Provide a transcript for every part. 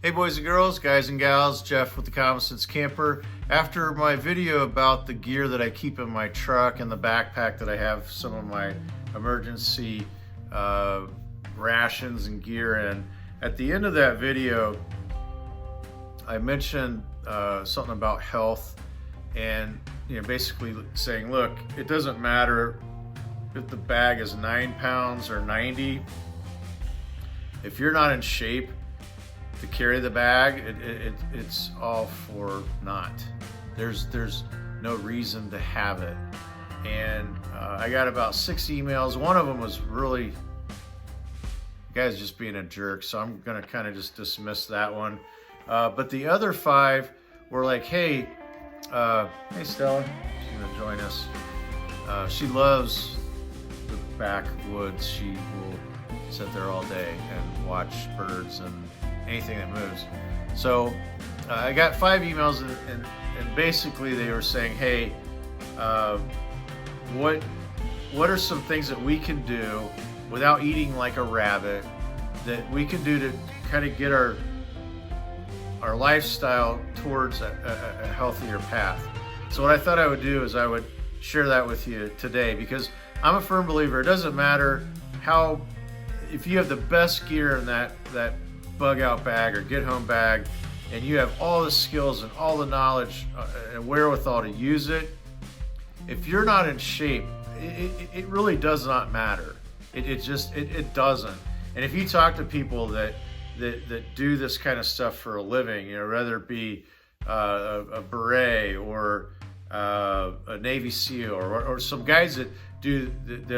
Hey boys and girls, guys and gals, Jeff with the Common Sense Camper. After my video about the gear that I keep in my truck and the backpack that I have some of my emergency rations and gear in, at the end of that video I mentioned something about health and basically saying, look, it doesn't matter if the bag is 9 pounds or 90. If you're not in shape to carry the bag, it's all for naught. There's no reason to have it. And I got about 6 emails. One of them was really, the guy's just being a jerk, so I'm gonna kind of just dismiss that one. But the other 5 were like, hey Stella, she's gonna join us. She loves the backwoods. She will sit there all day and watch birds and anything that moves. So I got 5 emails and basically they were saying, hey, what are some things that we can do without eating like a rabbit that we can do to kind of get our lifestyle towards a healthier path. So what I thought I would do is I would share that with you today, because I'm a firm believer it doesn't matter if you have the best gear in that bug out bag or get home bag and you have all the skills and all the knowledge and wherewithal to use it, if you're not in shape, it really does not matter. It doesn't. And if you talk to people that do this kind of stuff for a living, whether it be a beret or a Navy SEAL or some guys that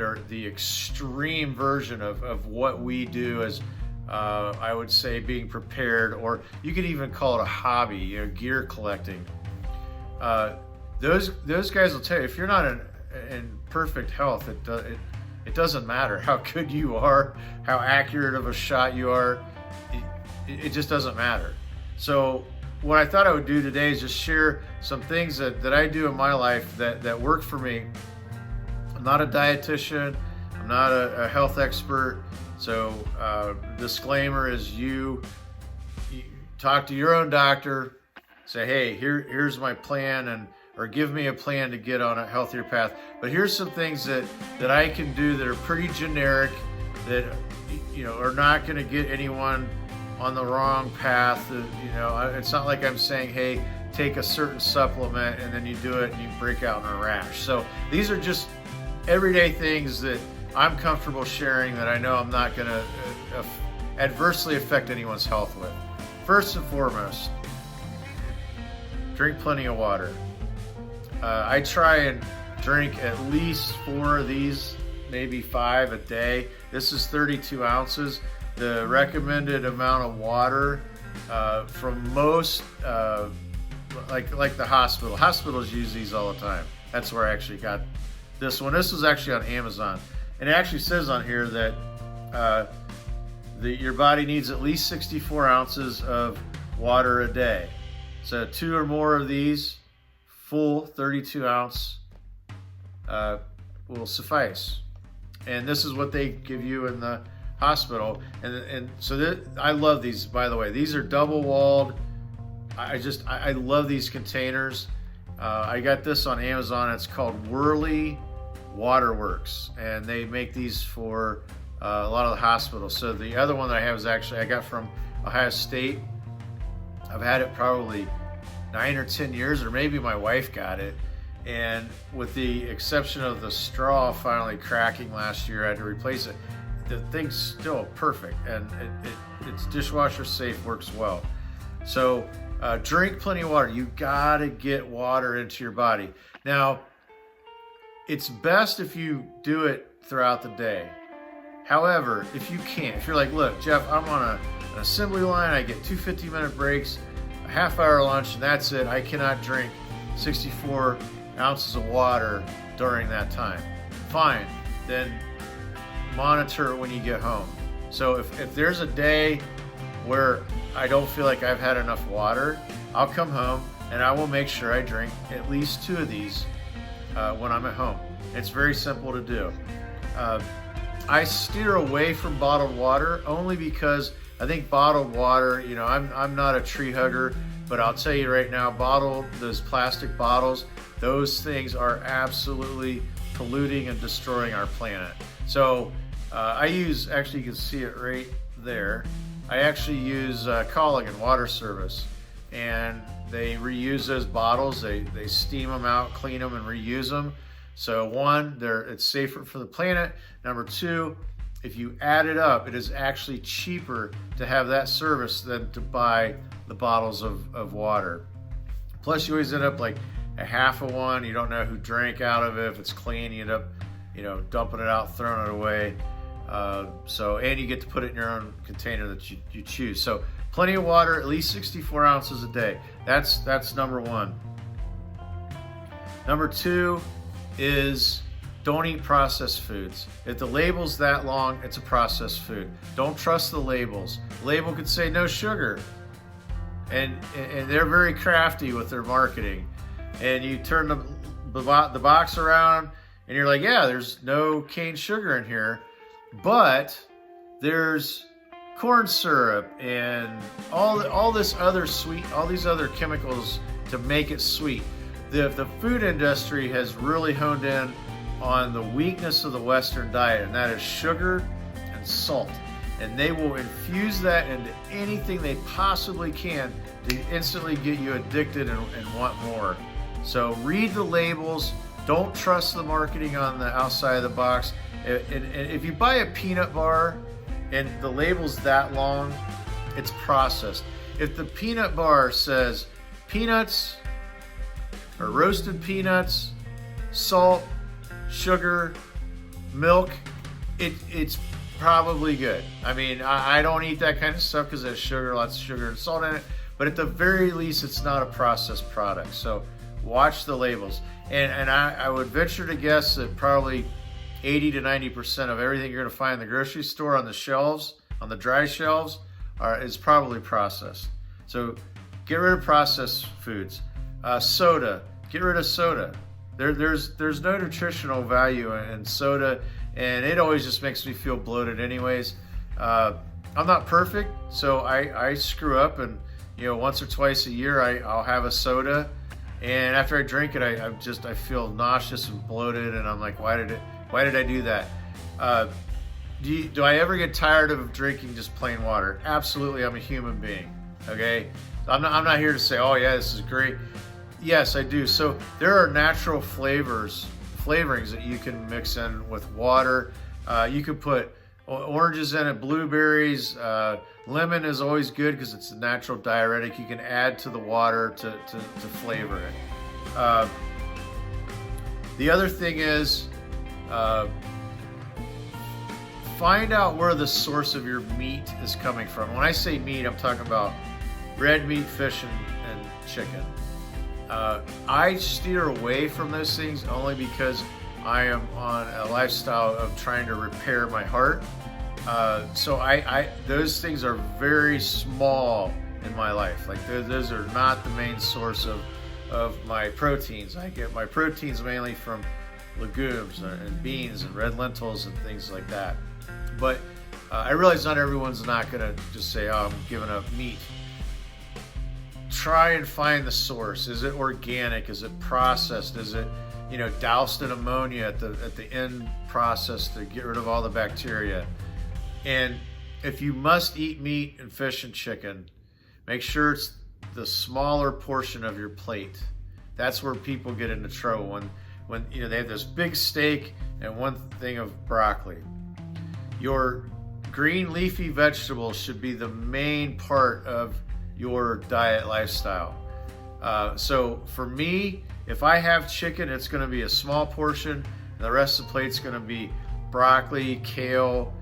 are the extreme version of what we do as I would say being prepared, or you could even call it a hobby, gear collecting. Those guys will tell you, if you're not in perfect health, it doesn't matter how good you are, how accurate of a shot you are. It just doesn't matter. So what I thought I would do today is just share some things that I do in my life that work for me. I'm not a dietitian. I'm not a health expert. So disclaimer is you talk to your own doctor, say, hey, here's my plan, or give me a plan to get on a healthier path. But here's some things that I can do that are pretty generic, that are not going to get anyone on the wrong path. It's not like I'm saying, hey, take a certain supplement and then you do it and you break out in a rash. So these are just everyday things that I'm comfortable sharing that I know I'm not going to adversely affect anyone's health with. First and foremost, drink plenty of water. I try and drink at least 4 of these, maybe 5 a day. This is 32 ounces. The recommended amount of water from most, like the hospitals use these all the time. That's where I actually got this one. This was actually on Amazon. And it actually says on here that your body needs at least 64 ounces of water a day. So 2 or more of these full 32 ounce will suffice. And this is what they give you in the hospital. And so I love these, by the way. These are double walled. I love these containers. I got this on Amazon. It's called Whirly Waterworks, and they make these for a lot of the hospitals. So the other one that I have is actually I got from Ohio State. I've had it probably 9 or 10 years, or maybe my wife got it, and with the exception of the straw finally cracking last year, I had to replace it. The thing's still perfect, and it's dishwasher safe, works well. So drink plenty of water. You gotta get water into your body. Now, it's best if you do it throughout the day. However, if you can't, if you're like, look, Jeff, I'm on an assembly line, I get 2 50-minute breaks, a half-hour lunch, and that's it. I cannot drink 64 ounces of water during that time. Fine, then monitor it when you get home. So if there's a day where I don't feel like I've had enough water, I'll come home and I will make sure I drink at least 2 of these when I'm at home. It's very simple to do. I steer away from bottled water only because I think bottled water, you know, I'm not a tree hugger, but I'll tell you right now, those plastic bottles, those things are absolutely polluting and destroying our planet. So I use, actually you can see it right there, I actually use Colligan Water Service, and they reuse those bottles. They steam them out, clean them, and reuse them. So one, it's safer for the planet. Number two, if you add it up, it is actually cheaper to have that service than to buy the bottles of water. Plus, you always end up like a half of one. You don't know who drank out of it. If it's clean, you end up, you know, dumping it out, throwing it away. And you get to put it in your own container that you choose. So plenty of water, at least 64 ounces a day. That's number one. Number two is don't eat processed foods. If the label's that long, it's a processed food. Don't trust the labels. The label could say no sugar. And they're very crafty with their marketing. And you turn the box around and you're like, yeah, there's no cane sugar in here, but there's corn syrup and all this other sweet, all these other chemicals to make it sweet. The food industry has really honed in on the weakness of the Western diet, and that is sugar and salt. And they will infuse that into anything they possibly can to instantly get you addicted and want more. So read the labels. Don't trust the marketing on the outside of the box. And if you buy a peanut bar and the label's that long, it's processed. If the peanut bar says peanuts or roasted peanuts, salt, sugar, milk, it's probably good. I mean, I don't eat that kind of stuff because there's sugar, lots of sugar and salt in it, but at the very least, it's not a processed product. So watch the labels. And I would venture to guess that probably 80 to 90% of everything you're going to find in the grocery store on the shelves, on the dry shelves, is probably processed. So get rid of processed foods. Soda, get rid of soda. There's no nutritional value in soda, and it always just makes me feel bloated anyways. I'm not perfect, so I screw up, and you know, once or twice a year I'll have a soda, and after I drink it I feel nauseous and bloated, and I'm like, why did I do that? Do I ever get tired of drinking just plain water? Absolutely. I'm a human being. Okay, I'm not here to say, oh yeah, this is great. Yes, I do. So there are natural flavorings that you can mix in with water. You could put oranges in it, blueberries, lemon is always good because it's a natural diuretic. You can add to the water to flavor it. The other thing is, find out where the source of your meat is coming from. When I say meat, I'm talking about red meat, fish, and chicken. I steer away from those things only because I am on a lifestyle of trying to repair my heart. So those things are very small in my life. Like those are not the main source of my proteins. I get my proteins mainly from legumes and beans and red lentils and things like that. But I realize not everyone's not going to just say, oh, I'm giving up meat. Try and find the source. Is it organic? Is it processed? Is it, you know, doused in ammonia at the end process to get rid of all the bacteria? And if you must eat meat and fish and chicken, make sure it's the smaller portion of your plate. That's where people get into trouble when you know they have this big steak and one thing of broccoli. Your green leafy vegetables should be the main part of your diet lifestyle. So for me, if I have chicken, it's going to be a small portion, and the rest of the plate's going to be broccoli, kale,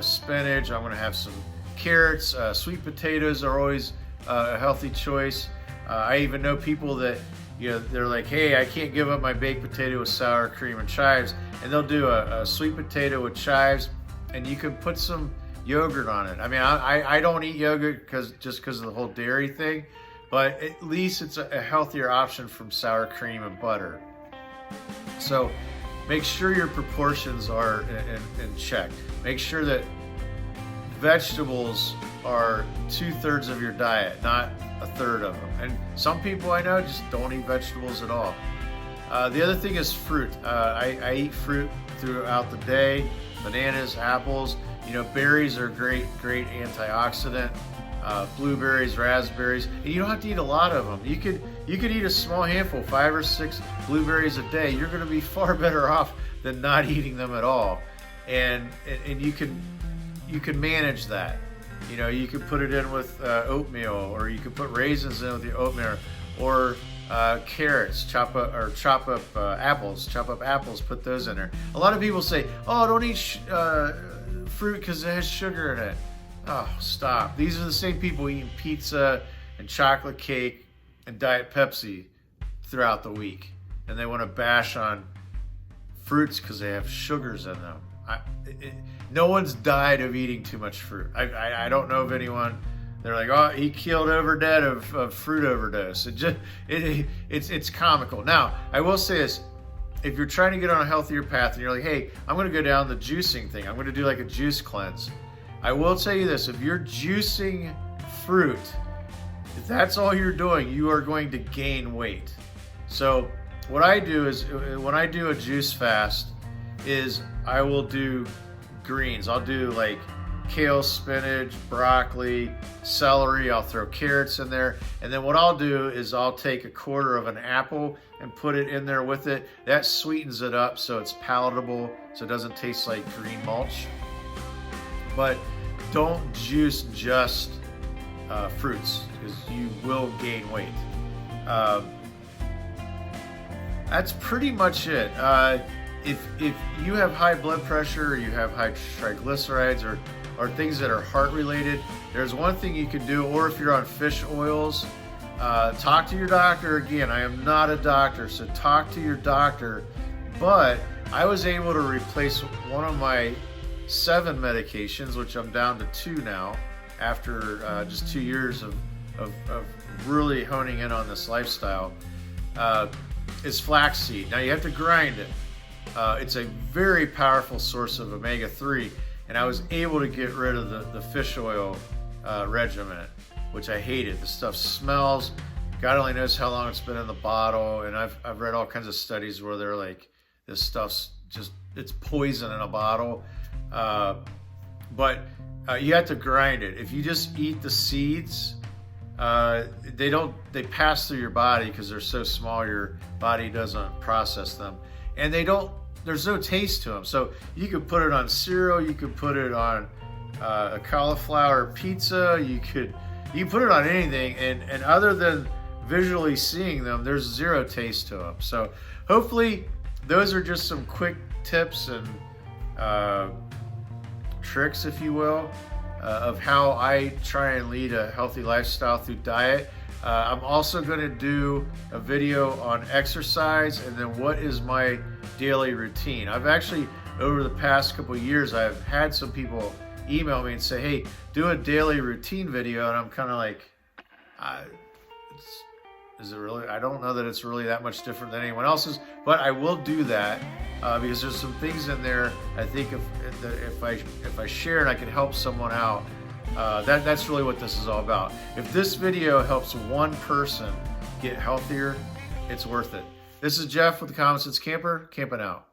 spinach. I'm going to have some carrots. Sweet potatoes are always a healthy choice. I even know people that, you know, they're like, hey, I can't give up my baked potato with sour cream and chives, and they'll do a sweet potato with chives, and you can put some yogurt on it. I mean, I don't eat yogurt just because of the whole dairy thing, but at least it's a healthier option from sour cream and butter. So make sure your proportions are in check. Make sure that vegetables are 2/3 of your diet, not 1/3 of them. And some people I know just don't eat vegetables at all. The other thing is fruit. I eat fruit throughout the day. Bananas, apples. You know, berries are great antioxidant. Blueberries, raspberries. And you don't have to eat a lot of them. You could eat a small handful, 5 or 6 blueberries a day. You're going to be far better off than not eating them at all. And you can manage that. You know, you could put it in with oatmeal, or you could put raisins in with your oatmeal, or carrots, chop up apples, put those in there. A lot of people say, oh, don't eat fruit because it has sugar in it. Oh, stop. These are the same people eating pizza and chocolate cake and Diet Pepsi throughout the week. And they want to bash on fruits because they have sugars in them. No one's died of eating too much fruit. I don't know of anyone. They're like, oh, he killed over dead of fruit overdose. It's comical. Now, I will say this. If you're trying to get on a healthier path and you're like, hey, I'm going to go down the juicing thing. I'm going to do like a juice cleanse. I will tell you this. If you're juicing fruit, if that's all you're doing, you are going to gain weight. So what I do is, when I do a juice fast, is I will do greens. I'll do like kale, spinach, broccoli, celery. I'll throw carrots in there. And then what I'll do is I'll take 1/4 of an apple and put it in there with it. That sweetens it up so it's palatable, so it doesn't taste like green mulch. But don't juice just fruits, because you will gain weight. That's pretty much it. If you have high blood pressure, or you have high triglycerides, or things that are heart related, there's one thing you can do. Or if you're on fish oils, talk to your doctor. Again, I am not a doctor, so talk to your doctor. But I was able to replace one of my 7 medications, which I'm down to 2 now, after just 2 years of really honing in on this lifestyle, is flaxseed. Now you have to grind it. It's a very powerful source of omega-3, and I was able to get rid of the fish oil regimen, which I hated. The stuff smells. God only knows how long it's been in the bottle, and I've read all kinds of studies where they're like, this stuff's just, it's poison in a bottle. But you have to grind it. If you just eat the seeds, they pass through your body because they're so small, your body doesn't process them. And there's no taste to them. So you could put it on cereal, you could put it on a cauliflower pizza, you could put it on anything, and other than visually seeing them, there's zero taste to them. So hopefully those are just some quick tips and tricks, if you will, of how I try and lead a healthy lifestyle through diet. I'm also going to do a video on exercise, and then what is my daily routine. I've actually, over the past couple of years, I've had some people email me and say, hey, do a daily routine video, and I'm kind of like, is it really? I don't know that it's really that much different than anyone else's, but I will do that because there's some things in there. I think if I share and I can help someone out, that's really what this is all about. If this video helps one person get healthier, it's worth it. This is Jeff with the Common Sense Camper, camping out.